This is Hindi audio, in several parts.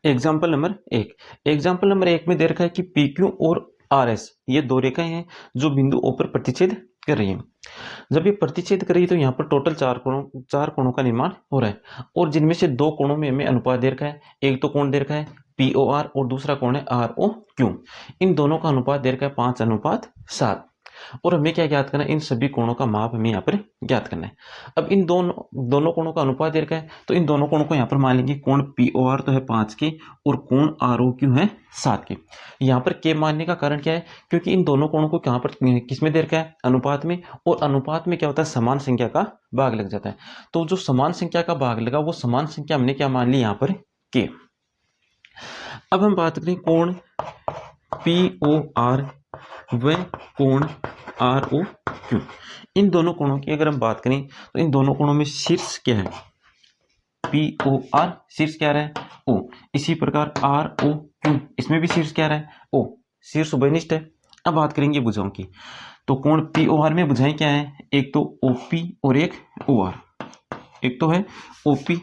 एग्जाम्पल नंबर एक। एग्जाम्पल नंबर एक में दे रखा है कि पी क्यू और आर एस ये दो रेखाएं हैं जो बिंदु ओ पर प्रतिच्छेद कर रही हैं। जब ये प्रतिच्छेद कर रही है तो यहाँ पर टोटल चार कोणों का निर्माण हो रहा है और जिनमें से दो कोणों में हमें अनुपात दे रखा है। एक तो कोण दे रखा है पी ओ आर और दूसरा कोण है आर ओ क्यू। इन दोनों का अनुपात दे रखा है 5:7 और हमें क्या ज्ञात करना है, इन सभी कोणों का माप हमें यहाँ पर ज्ञात करना है। अब इन दोनों कोणों का अनुपात दे रखा है तो इन दोनों कोणों को यहाँ पर मान लेंगे। कोण पी ओ आर तो है 5 के और कोण आर ओ क्यू है 7 के। यहाँ पर के मानने का कारण क्या है, क्योंकि इन दोनों कोणों को यहाँ पर किस में दे रखा है, अनुपात में। और अनुपात में क्या होता है, समान संख्या का भाग लग जाता है। तो जो समान संख्या का भाग लगा वो समान संख्या हमने क्या मान ली यहाँ पर, के। अब हम बात करें कोण पी ओ आर व कोण आर ओ क्यू। इन दोनों कोणों की अगर हम बात करें तो इन दोनों कोणों में शीर्ष क्या है, पी ओ आर शीर्ष क्या रहा है, ओ। इसी प्रकार आर ओ क्यू इसमें भी शीर्ष क्या रहा है, ओ। शीर्ष उभयनिष्ठ है। अब बात करेंगे भुजाओं की। तो कोण पी ओ आर में भुजाएं क्या है, एक तो ओपी और एक ओ आर। एक तो है ओपी,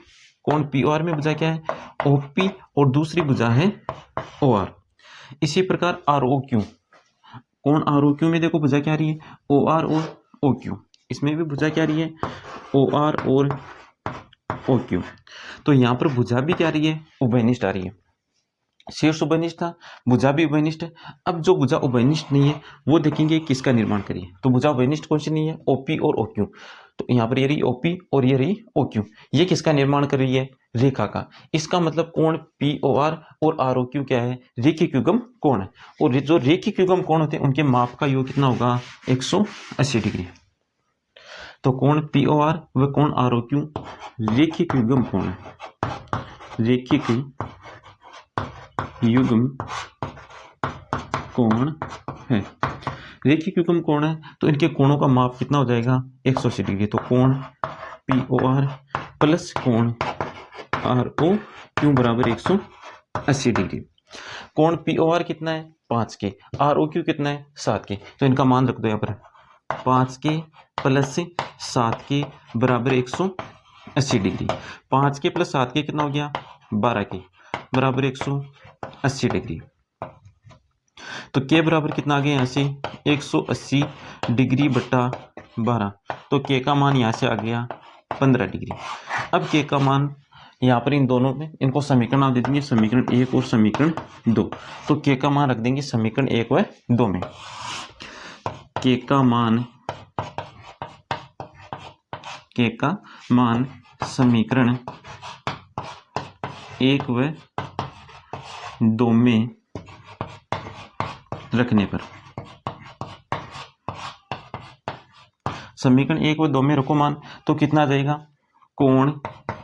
कोण पी ओ आर में भुजा क्या है, ओपी और दूसरी भुजा है ओ आर। इसी प्रकार आर ओ क्यू, कोण आर ओ क्यू में देखो भुजा क्या आ रही है, ओ आर और ओ क्यू। इसमें भी भुजा क्या आ रही है, ओ आर और ओ क्यू। तो यहाँ पर भुजा भी क्या आ रही है, उभयनिष्ठ आ रही है। शीर्ष उभयनिष्ठ था, भुजा भी उभयनिष्ठ है। अब जो भुजा उभयनिष्ठ नहीं है वो देखेंगे किसका निर्माण करिए। तो भुजा उभयनिष्ठ कौन सी नहीं है, ओपी और ओ क्यू। तो यहाँ पर ये रही ओपी और ये रही ओ क्यू। ये किसका निर्माण कर रही है, रेखा का। इसका मतलब कोण पी ओ आर और आर ओ क्यू क्या है, रेखिक युग्म कोण है। और जो रेखिक युग्म कोण होते हैं उनके माप का योग कितना होगा, 180 डिग्री। तो कोण पी ओ आर व कोण आर ओ क्यू रेखिक युग्म कोण है, रेखिक युग्म कोण है। रेखिक युग्म कोण है तो इनके कोणों का माप कितना हो जाएगा, 180 डिग्री। तो कोण पी ओ आर प्लस कोण आर ओ क्यू बराबर 180 डिग्री। कोण पी ओ आर कितना है, 5 के। आर ओ क्यू कितना है, 7 के। तो इनका मान रख दो यहाँ पर, 5 के प्लस 7 के बराबर 180 डिग्री। 5 के प्लस 7 के कितना हो गया, 12 के बराबर 180 डिग्री। तो के बराबर कितना आ गया यहाँ से, 180 डिग्री बटा 12। तो के का मान यहाँ से आ गया 15 डिग्री। अब के का मान यहाँ पर इन दोनों में, इनको समीकरण आप दे देंगे, समीकरण 1 और समीकरण 2। तो के का मान रख देंगे समीकरण 1 व 2 में। के का मान समीकरण 1 व 2 में रखने पर, समीकरण 1 व 2 में रखो मान, तो कितना आ जाएगा, कोण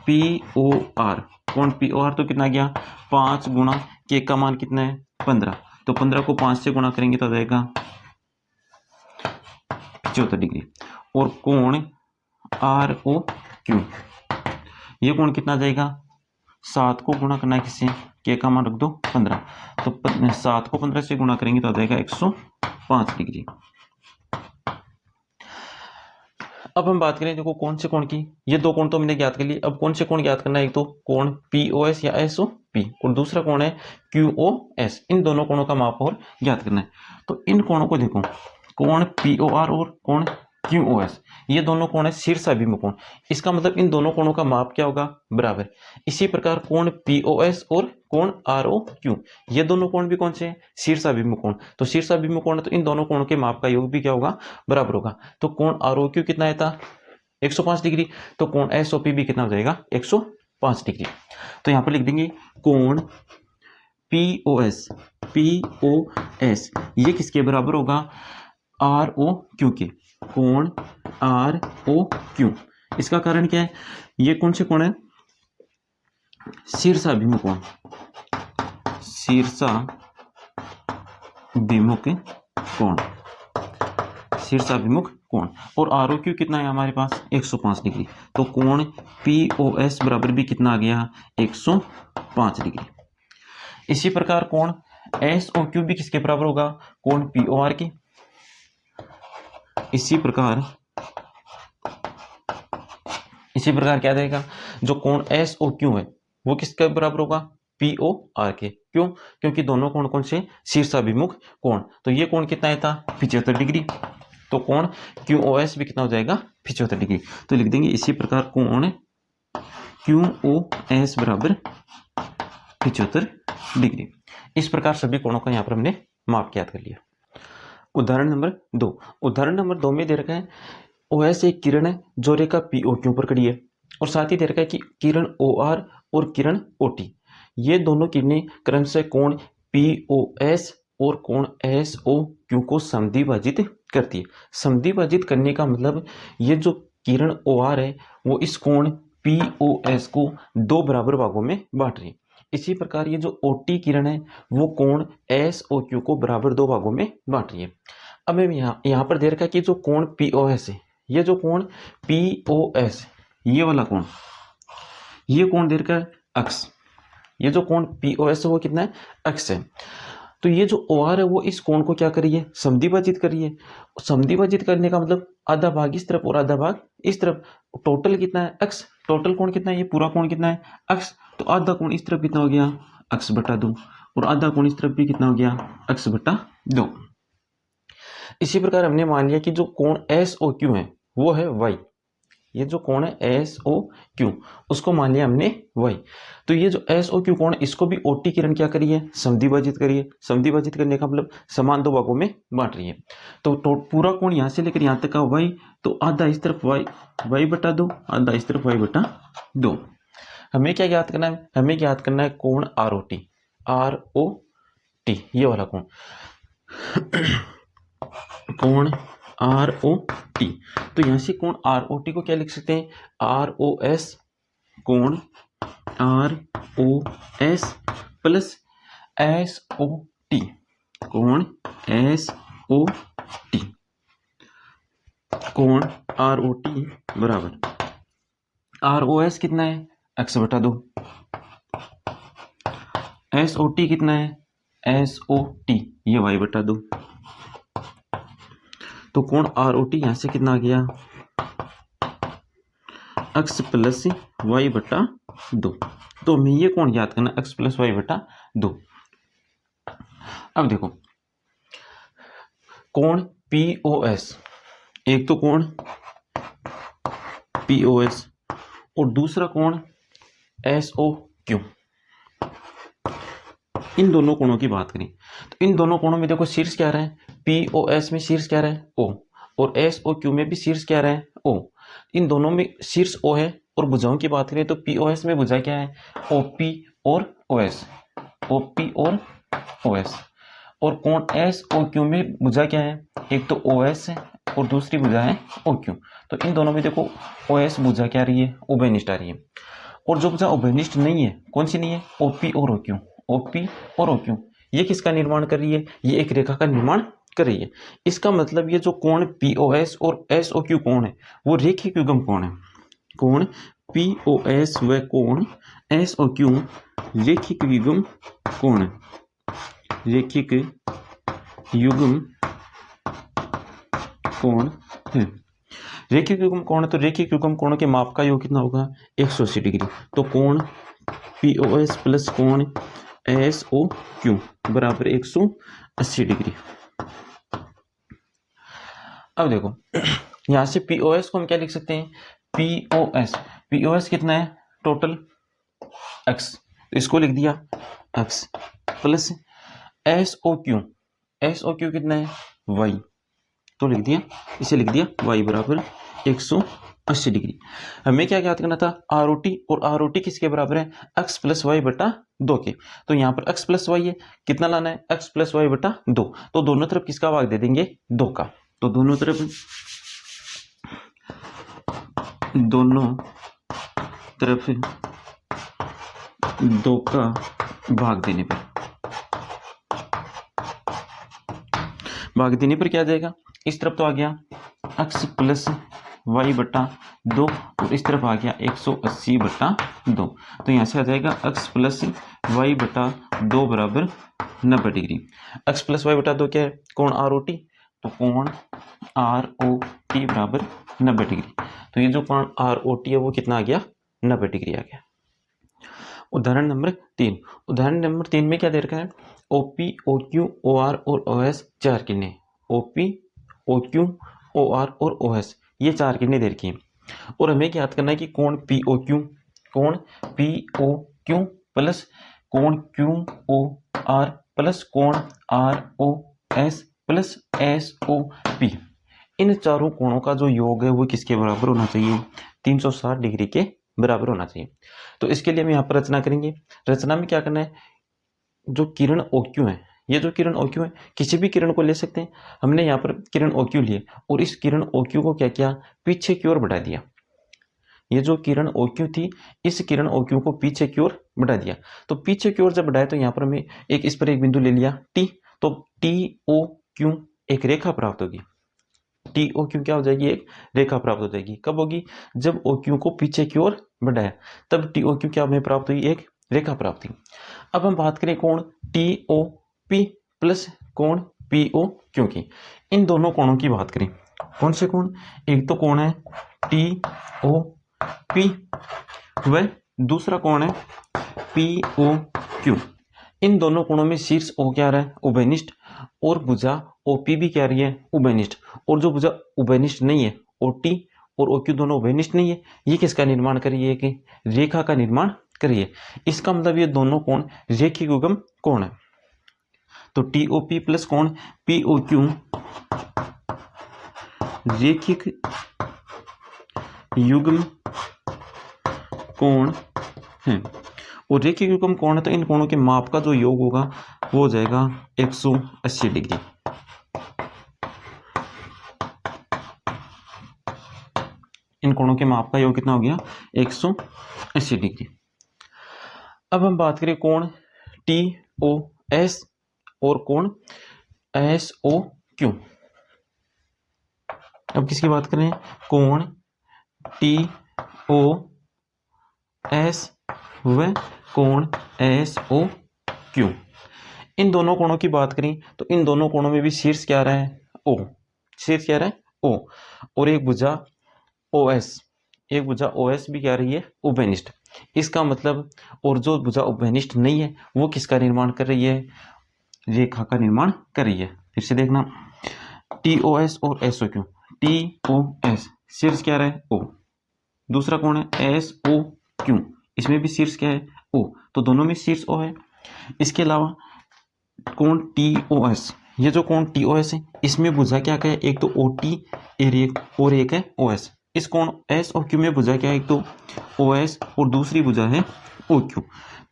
पी ओ आर, कोण पी ओ आर तो कितना गया, 5 गुणा के का मान कितना है, 15। तो 15 को 5 से गुणा करेंगे तो आ जाएगा 75 डिग्री। और कोण आर ओ क्यू, ये कोण कितना आ जाएगा, 7 को गुणा करना है किससे, के का मान रख दो 15। तो 7 को 15 से गुणा करेंगे तो आ जाएगा 105 डिग्री। अब हम बात करें देखो कौन से कोण की, ये दो कोण तो हमने ज्ञात कर लिए। अब कौन से कोण ज्ञात करना है, एक तो कोण पी ओ एस या एस ओ पी और दूसरा कोण है क्यू ओ एस। इन दोनों कोणों का माप और ज्ञात करना है। तो इन कोणों को देखो, कोण पी ओ आर और कोण क्यू ओ एस, ये दोनों कोण है शीर्षाभिमुख कोण। इसका मतलब इन दोनों कोणों का माप क्या होगा, बराबर। इसी प्रकार कोण पी ओ एस और कोण आर ओ क्यू, ये दोनों कोण भी कौन से हैं, शीर्षाभिमुख कोण। तो शीर्षाभिमुख कोण है तो इन दोनों कोणों के माप का योग भी क्या होगा, बराबर होगा। तो कोण आर ओ क्यू कितना आया था, 105 डिग्री। तो कोण एस ओ पी भी कितना हो जाएगा, 105 डिग्री। तो यहां पर लिख देंगे कोण पी ओ एस ये किसके बराबर होगा, आर ओ क्यू के। कोण आर ओ क्यू, इसका कारण क्या है, ये कौन से कोण है, शीर्षाभिमुख कोण, शीर्षाभिमुख कोण, शीर्षाभिमुख कोण। और आर ओ क्यू कितना है हमारे पास, 105 डिग्री। तो कोण पी ओ एस बराबर भी कितना आ गया, 105 डिग्री। इसी प्रकार कोण एस ओ क्यू भी किसके बराबर होगा, कोण पी ओ आर की। इसी प्रकार क्या देगा, जो कोण एस ओ क्यू है वो किसके बराबर होगा, पी ओ आर के। क्यों? क्योंकि दोनों कोण कौन से? शीर्षाभिमुख कोण। तो ये कोण कितना आया था? 75 डिग्री। तो कोण क्यू ओ एस भी कितना हो जाएगा? 75 डिग्री। तो लिख देंगे इसी प्रकार कोण क्यू ओ एस बराबर 75 डिग्री। इस प्रकार सभी कोणों का यहाँ पर हमने माप ज्ञात कर लिया। उदाहरण नंबर 2। उदाहरण नंबर 2 में दे रखा है ओ एस एक किरण है जो रेखा पी ओ क्यू पर खड़ी है, और साथ ही दे रखा है कि किरण ओ आर और किरण ओ टी, ये दोनों किरणें क्रमशः कोण पी ओ एस और कोण एस ओ क्यू को समद्विभाजित करती है। समद्विभाजित करने का मतलब ये जो किरण ओ आर है वो इस कोण पी ओ एस को दो बराबर भागों में बांट रही है। इसी प्रकार ये जो ओ टी किरण है वो कोण एस ओ क्यू को बराबर दो भागों में बांट रही है। अब हमें यहाँ पर दे रखा है कि जो कोण पी ओ एस है, ये जो कोण पी ओ एस, ये वाला कोण, ये कोण दे रखा है अक्स। ये जो कोण पी ओ एस है वो कितना है? अक्स है। तो ये जो ओ आर है वो इस कोण को क्या कर रही है? समद्विभाजित कर रही है। समद्विभाजित करने का मतलब आधा भाग इस तरफ और आधा भाग इस तरफ। टोटल कितना है? अक्स। टोटल कोण कितना है? ये पूरा कोण कितना है? अक्स। तो आधा कोण इस तरफ कितना हो गया? अक्स बटा 2, और आधा कोण इस तरफ भी कितना हो गया? अक्स बटा 2। इसी प्रकार हमने मान लिया कि जो कोण एस ओ क्यू है वो है वाई। ये जो कोण है एस ओ क्यू, उसको मान लिया हमने वाई। तो ये जो एस ओ क्यू कोण है इसको भी ओटी किरण क्या करिए? समद्विभाजित करिए। समद्विभाजित करने का मतलब समान दो भागों में बांट रही है। तो पूरा कोण यहाँ से लेकर यहाँ तक का वाई, तो आधा इस तरफ वाई, वाई बटा 2, आधा इस तरफ वाई बटा 2। हमें क्या ज्ञात करना है? हमें ज्ञात करना है कोण R O T. R O T ये वाला कोण कोण आर ओ टी। तो यहां से कोण आर ओ टी को क्या लिख सकते हैं? आर ओ एस, कोण R O S plus S O T, कोण एस ओ टी। कोण आर ओ टी बराबर आर ओ एस कितना है? एक्स बटा 2। एस ओ टी कितना है? एस ओ टी ये वाई बटा 2। तो कोण आर ओ टी यहां से कितना आ गया? एक्स प्लस वाई बटा 2। तो हमें ये कोण याद करना, एक्स प्लस वाई बटा 2। अब देखो कोण पी ओ एस, एक तो कोण पी ओ एस और दूसरा कोण एस ओ क्यू। इन दोनों कोणों की बात करें तो इन दोनों कोणों में देखो शीर्ष क्या रहा है? पी ओ एस में शीर्ष क्या रहा है? ओ। और एस ओ क्यू में भी शीर्ष क्या रहा है? ओ। इन दोनों में शीर्ष ओ है। और भुजाओं की बात करें तो पी ओ एस में भुजा क्या है? ओ पी और ओ एस। ओ पी और ओ एस। और कोण एस ओ क्यू में भुजा क्या है? एक तो ओ एस है और दूसरी भुजा है ओ क्यू। तो इन दोनों में देखो ओ एस भुजा क्या रही है? उभयनिष्ठ आ रही है। और जो भुजा उभयनिष्ठ नहीं है, कौन सी नहीं है? ओ पी और ओ क्यू। ओ पी और ओ क्यू ये किसका निर्माण कर रही है? ये एक रेखा का निर्माण कर रही है। इसका मतलब ये जो कोण पी ओ एस और एस ओ क्यू कोण है वो रेखिक युग्म कोण है। कोण पी ओ एस व कोण एस ओ क्यू रेखिक युग्म कोण है। रेखिक युग्म कोण है। रेखिक युग्म कोण है तो रेखिक युग्म कोण के माप का योग कितना होगा? 180 डिग्री। तो कोण पी ओ एस प्लस कोण एस ओ क्यू बराबर 180 डिग्री। अब देखो यहां से पी ओ एस को हम क्या लिख सकते हैं? P O S, P O S कितना है? टोटल एक्स, इसको लिख दिया X plus S O Q. S O Q कितना है? वाई, तो लिख दिया, इसे लिख दिया वाई बराबर 180 डिग्री। हमें क्या ज्ञात करना था? आर ओ टी, और आर ओ टी किसके बराबर है? एक्स प्लस वाई बटा 2 के। तो यहाँ पर एक्स प्लस वाई है, कितना लाना है? एक्स प्लस वाई बटा 2। तो दोनों तरफ किसका भाग दे देंगे? 2 का। तो दोनों तरफ 2 का भाग देने पर क्या आ जाएगा? इस तरफ तो आ गया एक्स प्लस वाई बटा 2 और इस तरफ आ गया 180 बटा 2। तो यहाँ से आ जाएगा एक्स प्लस वाई बटा 2 बराबर 90 डिग्री। एक्स प्लस वाई बटा 2 क्या है? कोण आर ओ टी। तो कोण आर ओ टी बराबर 90 डिग्री। तो ये जो कोण आर ओ टी है वो कितना आ गया? 90 डिग्री आ गया। उदाहरण नंबर 3, उदाहरण नंबर 3 में क्या दे रखा है, OP, OQ, OR और OS 4 किरणें, OP, OQ, OR और OS ये 4 किरणें दे रखी हैं और हमें क्या याद करना है कि कोण POQ प्लस कोण QOR प्लस कोण ROS प्लस SOP, इन चारों कोणों का जो योग है वो किसके बराबर होना चाहिए, 360 डिग्री के बराबर होना चाहिए। तो इसके लिए हम यहाँ पर रचना करेंगे। रचना में क्या करना है, जो किरण OQ है, ये जो किरण OQ है किसी भी किरण को ले सकते हैं। हमने यहाँ पर किरण OQ लिए और इस किरण OQ को क्या किया, पीछे की ओर बढ़ा दिया। ये जो किरण OQ थी इस किरण OQ को पीछे की ओर बढ़ा दिया। तो पीछे की ओर जब बढ़ाया तो यहाँ पर हमें इस पर एक बिंदु ले लिया T, तो TOQ एक रेखा प्राप्त होगी। TOQ क्या हो जाएगी, एक रेखा प्राप्त हो जाएगी। कब होगी, जब OQ को पीछे की ओर बढ़ाया तब TOQ क्या हमें प्राप्त हुई, एक रेखा प्राप्त हुई। अब हम बात करें कोण TOP प्लस कोण POQ की, इन दोनों कोणों की बात करें। कौन से कोण, एक तो कोण है TOP व दूसरा कोण है POQ। इन दोनों कोणों में शीर्ष O क्या रहा है, उभयनिष्ठ, और भुजा OP भी क्या रही है, उभयनिष्ठ। और जो भुजा उभयनिष्ठ नहीं है, OT और OQ दोनों उभयनिष्ठ नहीं है, ये किसका निर्माण कर रही है, कि रेखा का निर्माण कर रही है। इसका मतलब ये दोनों कोण रेखिक युग्म कोण है। तो TOP प्लस कोण POQ रेखिक युग्म कोण है, और रेखिक युग्म कोण है तो इन कोणों के माप का जो योग होगा वो हो जाएगा 180 डिग्री। इन कोणों के माप का योग कितना हो गया, 180 डिग्री। अब हम बात करें कोण TOS और कोण SOQ। अब किसकी बात करें, कोण TOS व कोण SOQ। इन दोनों कोणों की बात करें तो इन दोनों कोणों में भी शीर्ष क्या रहा है, O, शीर्ष क्या रहा है O, और एक भुजा OS भी क्या रही है, उभयनिष्ठ। इसका मतलब, और जो भुजा उभयनिष्ठ नहीं है वो किसका निर्माण कर रही है, रेखा का निर्माण कर रही है। फिर से देखना, TOS और SOQ। TOS शीर्ष क्या रहा है O, दूसरा कौन है SOQ, इसमें भी शीर्ष क्या है O, तो दोनों में शीर्ष O है। इसके अलावा कोण TOS, ये जो कोण TOS है इसमें भुजा क्या है, एक तो OT और एक है OS। इस कोण SOQ में भुजा क्या है, एक तो OS और दूसरी भुजा है OQ।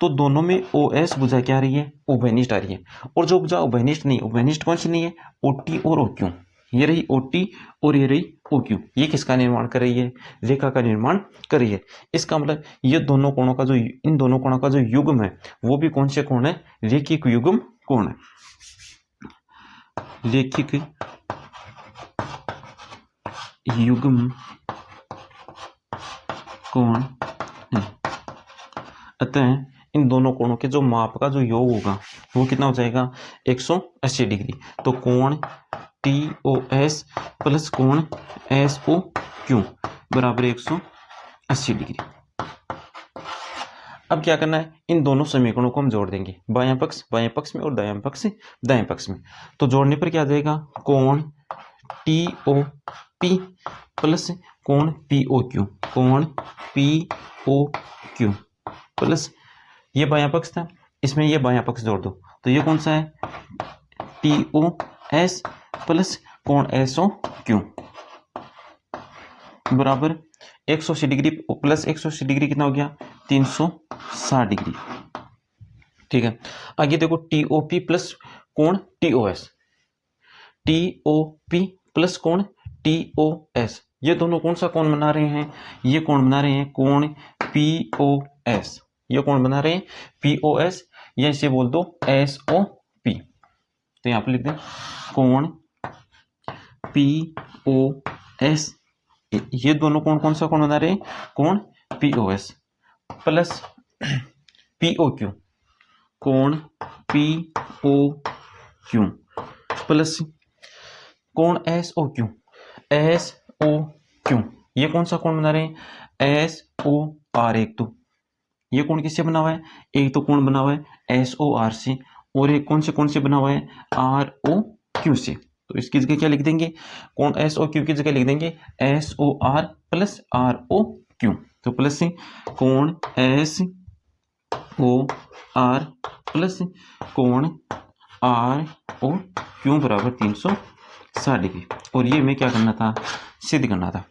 तो दोनों में OS भुजा क्या आ रही है, उभयनिष्ठ आ रही है। और जो भुजा उभयनिष्ठ नहीं, उभयनिष्ठ कौन सी नहीं है, OT और OQ। ये रही OT और ये रही OQ, ये किसका निर्माण कर रही है, रेखा का निर्माण कर रही है। इसका मतलब ये दोनों कोणों का जो, इन दोनों कोणों का जो युग्म है वो भी कौन से कोण है, रेखिक युग्म कोण है, रेखिक युग्म कोण है। अतः इन दोनों कोणों के जो माप का जो योग होगा वो कितना हो जाएगा, 180 डिग्री। तो कोण TOS प्लस कोण SOQ बराबर 180 डिग्री। अब क्या करना है, इन दोनों समीकरणों को हम जोड़ देंगे, बायां पक्ष में और दायां पक्ष दाएं पक्ष में। तो जोड़ने पर क्या आ जाएगा, कोण TOP प्लस कोण POQ, कोण POQ प्लस ये बायां पक्ष था, इसमें ये बायां पक्ष जोड़ दो, तो ये कौन सा है, TOS प्लस कोण SOQ बराबर 180 डिग्री प्लस 180 डिग्री कितना हो गया, 360 डिग्री। ठीक है, आगे देखो TOP प्लस कोण TOS, TOP प्लस कोण TOS, ये दोनों कौन सा कोण बना रहे हैं, ये कोण बना रहे हैं कोण POS। ये कोण बना रहे हैं POS, या इसे बोल दो SOP। तो यहां पर लिख दें कोण POS, ये दोनों कोण कौन सा कोण बना रहे हैं, कोण POS प्लस POQ, कोण POQ प्लस कोण SOQ, ये कौन सा कोण बना रहे हैं, SOR। एक तो ये कोण किससे बना हुआ है? एक तो कोण बना हुआ है SOR से, और एक कौन से बना हुआ है? ROQ से। तो इसकी जगह क्या लिख देंगे? कोण SOQ की जगह लिख देंगे SOR प्लस ROQ। तो प्लस से कोण SOR प्लस कोण ROQ बराबर 360 डिग्री। और ये हमें क्या करना था? सिद्ध करना था।